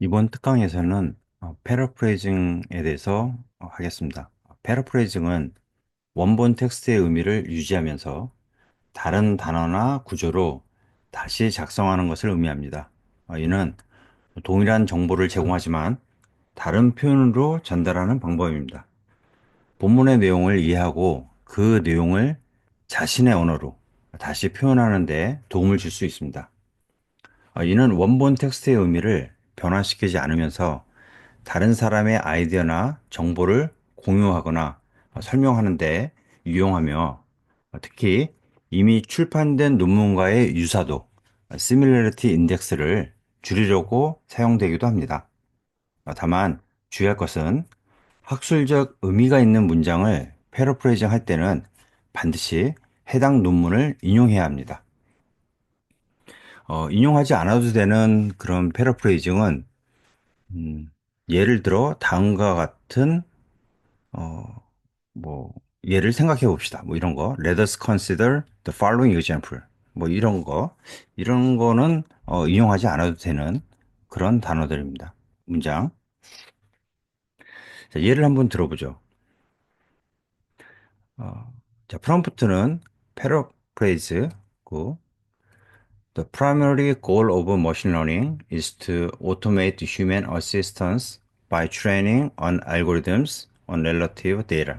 이번 특강에서는 패러프레이징에 대해서 하겠습니다. 패러프레이징은 원본 텍스트의 의미를 유지하면서 다른 단어나 구조로 다시 작성하는 것을 의미합니다. 이는 동일한 정보를 제공하지만 다른 표현으로 전달하는 방법입니다. 본문의 내용을 이해하고 그 내용을 자신의 언어로 다시 표현하는 데 도움을 줄 수 있습니다. 이는 원본 텍스트의 의미를 변화시키지 않으면서 다른 사람의 아이디어나 정보를 공유하거나 설명하는 데 유용하며 특히 이미 출판된 논문과의 유사도, Similarity Index를 줄이려고 사용되기도 합니다. 다만 주의할 것은 학술적 의미가 있는 문장을 패러프레이징 할 때는 반드시 해당 논문을 인용해야 합니다. 인용하지 않아도 되는 그런 패러프레이징은 음, 예를 들어 다음과 같은 어, 뭐 예를 생각해 봅시다. 뭐 이런 거. Let us consider the following example. 뭐 이런 거는 인용하지 않아도 되는 그런 단어들입니다. 문장. 자, 예를 한번 들어보죠. 자, 프롬프트는 paraphrase,고 The primary goal of machine learning is to automate human assistance by training on algorithms on relative data.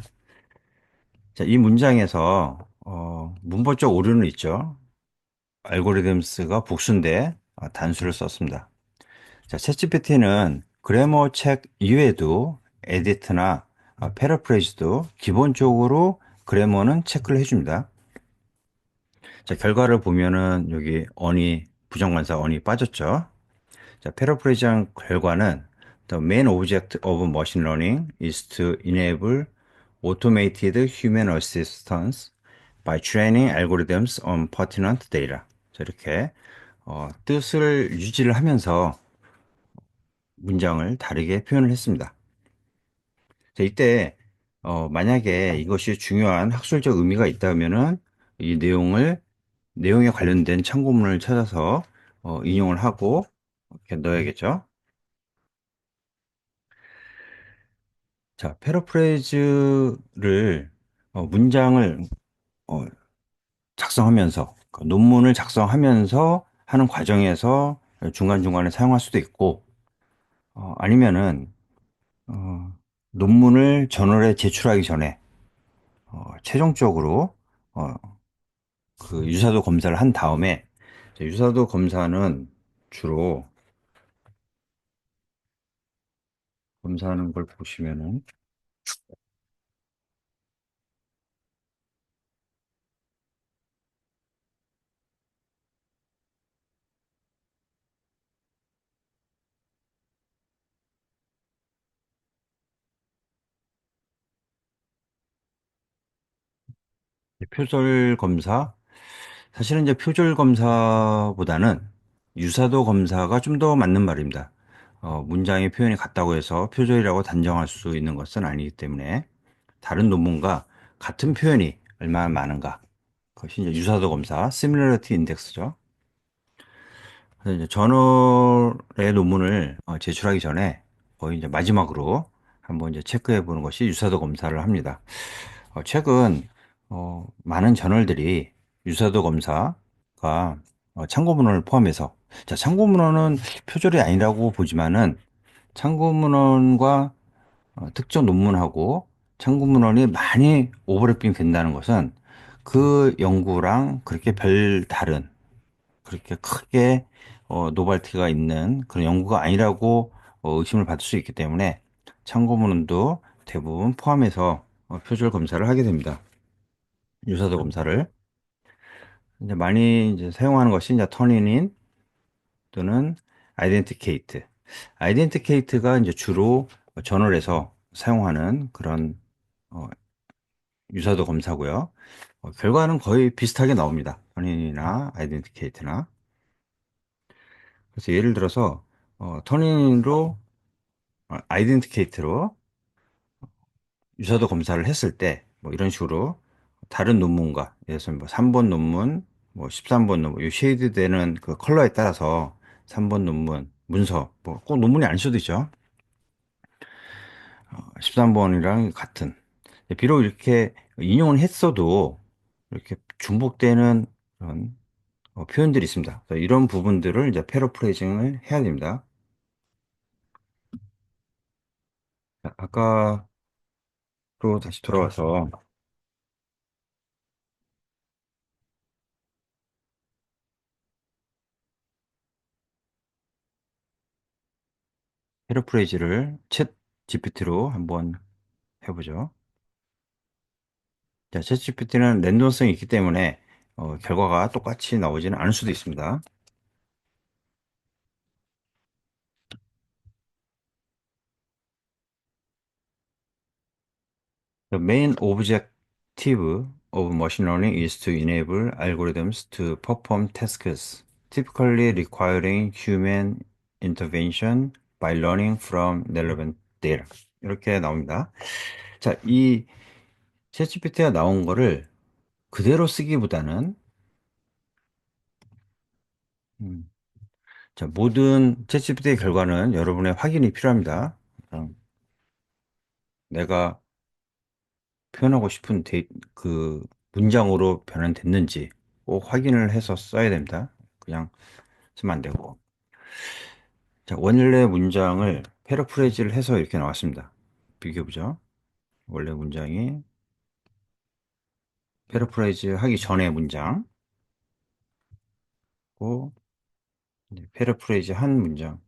자, 이 문장에서 문법적 오류는 있죠. 알고리즘스가 복수인데 단수를 썼습니다. 자, 챗GPT는 그래머 책 이외에도 에디트나 패러프레이즈도 기본적으로 그래머는 체크를 해줍니다. 자, 결과를 보면은 여기 언이 부정관사 언이 빠졌죠. 자, 패러프레이즈한 결과는 The main object of machine learning is to enable automated human assistance by training algorithms on pertinent data. 자, 이렇게 뜻을 유지를 하면서 문장을 다르게 표현을 했습니다. 자, 이때 만약에 이것이 중요한 학술적 의미가 있다면은 이 내용에 관련된 참고문을 찾아서 인용을 하고 이렇게 넣어야겠죠. 자, 패러프레이즈를 문장을 어, 작성하면서 그 논문을 작성하면서 하는 과정에서 중간중간에 사용할 수도 있고 아니면은 어, 논문을 저널에 제출하기 전에 최종적으로 어, 그 유사도 검사를 한 다음에 유사도 검사는 주로 검사하는 걸 보시면은 표절 검사, 사실은 이제 표절 검사보다는 유사도 검사가 좀 더 맞는 말입니다. 문장의 표현이 같다고 해서 표절이라고 단정할 수 있는 것은 아니기 때문에 다른 논문과 같은 표현이 얼마나 많은가. 그것이 이제 유사도 검사, Similarity Index죠. 그래서 이제 저널의 논문을 제출하기 전에 거의 이제 마지막으로 한번 이제 체크해 보는 것이 유사도 검사를 합니다. 최근 많은 저널들이 유사도 검사가 참고문헌을 포함해서 자, 참고문헌은 표절이 아니라고 보지만은 참고문헌과 특정 논문하고 참고문헌이 많이 오버래핑 된다는 것은 그 연구랑 그렇게 별 다른 그렇게 크게 노발티가 있는 그런 연구가 아니라고 의심을 받을 수 있기 때문에 참고문헌도 대부분 포함해서 표절 검사를 하게 됩니다. 유사도 검사를 이제 많이 이제 사용하는 것이 이제 터닝인 또는 아이덴티케이트. 아이덴티케이트가 이제 주로 저널에서 사용하는 그런 어, 유사도 검사고요. 결과는 거의 비슷하게 나옵니다. 터닝이나 아이덴티케이트나. 그래서 예를 들어서 터닝으로 아이덴티케이트로 유사도 검사를 했을 때 뭐 이런 식으로 다른 논문과 예를 들어서 뭐 3번 논문, 뭐 13번 논문, 이 쉐이드 되는 그 컬러에 따라서 3번 논문, 문서, 뭐 꼭 논문이 아닐 수도 있죠. 13번이랑 같은. 비록 이렇게 인용은 했어도 이렇게 중복되는 그런 표현들이 있습니다. 그래서 이런 부분들을 이제 패러프레이징을 해야 됩니다. 자, 아까로 다시 돌아와서 패러프레이즈를 챗 GPT로 한번 해보죠. 자, 챗 GPT는 랜덤성이 있기 때문에 결과가 똑같이 나오지는 않을 수도 있습니다. The main objective of machine learning is to enable algorithms to perform tasks typically requiring human intervention by learning from relevant data. 이렇게 나옵니다. 자, 이 챗GPT가 나온 거를 그대로 쓰기보다는 음, 자, 모든 챗GPT의 결과는 여러분의 확인이 필요합니다. 내가 표현하고 싶은 그 문장으로 변환됐는지 꼭 확인을 해서 써야 됩니다. 그냥 쓰면 안 되고. 자, 원래 문장을 패러프레이즈를 해서 이렇게 나왔습니다. 비교해보죠. 원래 문장이 패러프레이즈 하기 전에 문장고 패러프레이즈 한 문장.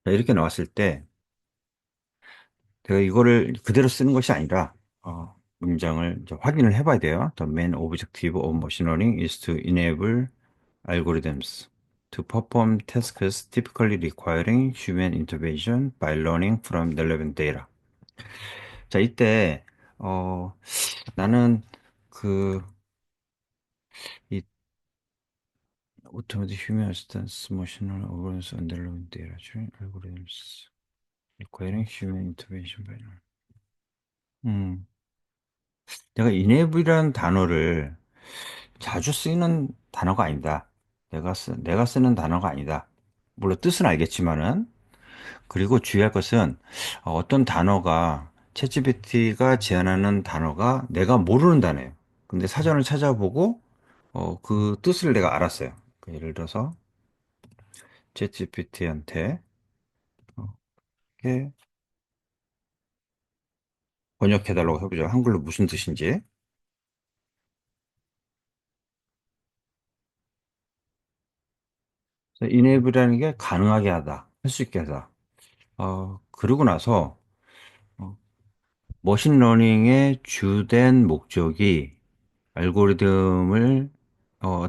자, 이렇게 나왔을 때 제가 이거를 그대로 쓰는 것이 아니라 문장을 이제 확인을 해봐야 돼요. The main objective of machine learning is to enable algorithms to perform tasks typically requiring human intervention by learning from relevant data. 자, 이때 어, 나는 그 이 automated human assistance machine learning algorithms and relevant data train algorithms requiring human intervention by learning. 음, 내가 enable이라는 단어를 자주 쓰이는 단어가 아니다. 내가 쓰는 단어가 아니다. 물론 뜻은 알겠지만은, 그리고 주의할 것은 어떤 단어가, 챗GPT가 제안하는 단어가 내가 모르는 단어예요. 근데 사전을 찾아보고, 그 뜻을 내가 알았어요. 그 예를 들어서, 챗GPT한테, 이렇게 번역해달라고 해보죠. 한글로 무슨 뜻인지. enable이라는 게 가능하게 하다, 할 수 있게 하다. 그러고 나서, 어, 머신러닝의 주된 목적이 알고리즘을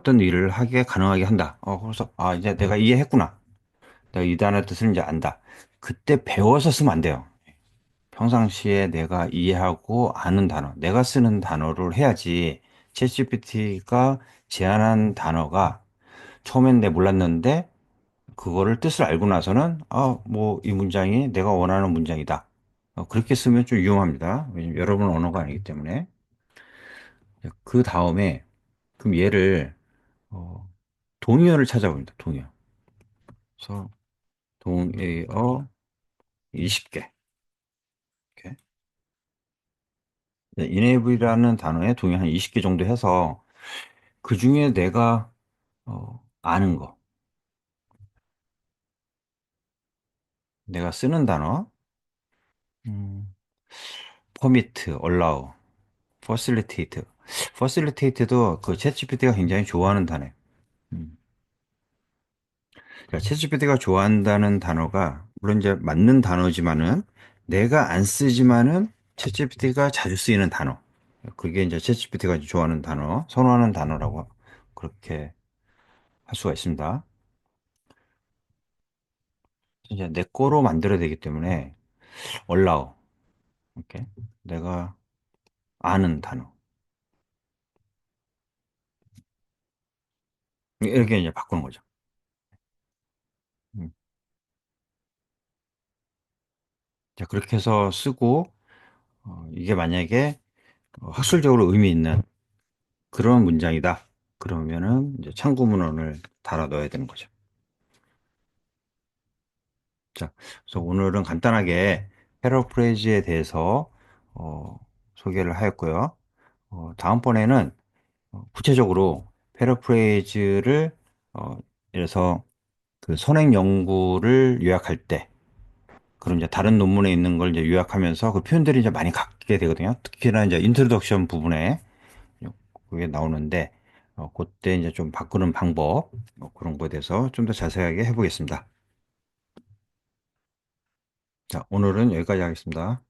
떤 일을 하게 가능하게 한다. 그래서 이제 내가 이해했구나. 내가 이 단어의 뜻을 이제 안다. 그때 배워서 쓰면 안 돼요. 평상시에 내가 이해하고 아는 단어, 내가 쓰는 단어를 해야지 챗GPT가 제안한 단어가 처음엔 내 몰랐는데 그거를 뜻을 알고 나서는 뭐 이 문장이 내가 원하는 문장이다. 그렇게 쓰면 좀 위험합니다. 왜냐면 여러분 언어가 아니기 때문에. 그 다음에 그럼 얘를 어, 동의어를 찾아봅니다. 동의어. 그래서 동의어 20개. 이렇게. enable이라는 단어에 동의어 한 20개 정도 해서 그 중에 내가 아는 거, 내가 쓰는 단어, 음, permit, allow, facilitate. facilitate도 그 챗GPT가 굉장히 좋아하는 단어예요. 음. 챗GPT가 좋아한다는 단어가 물론 이제 맞는 단어지만은 내가 안 쓰지만은 챗GPT가 자주 쓰이는 단어. 그게 이제 챗GPT가 좋아하는 단어, 선호하는 단어라고 그렇게 할 수가 있습니다. 이제 내 거로 만들어야 되기 때문에 allow 이렇게 내가 아는 단어 이렇게 이제 바꾸는 거죠. 음. 자, 그렇게 해서 쓰고 이게 만약에 학술적으로 의미 있는 그런 문장이다. 그러면은 이제 참고문헌을 달아 넣어야 되는 거죠. 자, 그래서 오늘은 간단하게 패러프레이즈에 대해서 어, 소개를 하였고요. 다음번에는 구체적으로 패러프레이즈를 이래서 그 선행 연구를 요약할 때, 그럼 이제 다른 논문에 있는 걸 이제 요약하면서 그 표현들이 이제 많이 갖게 되거든요. 특히나 이제 인트로덕션 부분에 그게 나오는데, 그때 이제 좀 바꾸는 방법, 그런 거에 대해서 좀 더 자세하게 해보겠습니다. 자, 오늘은 여기까지 하겠습니다.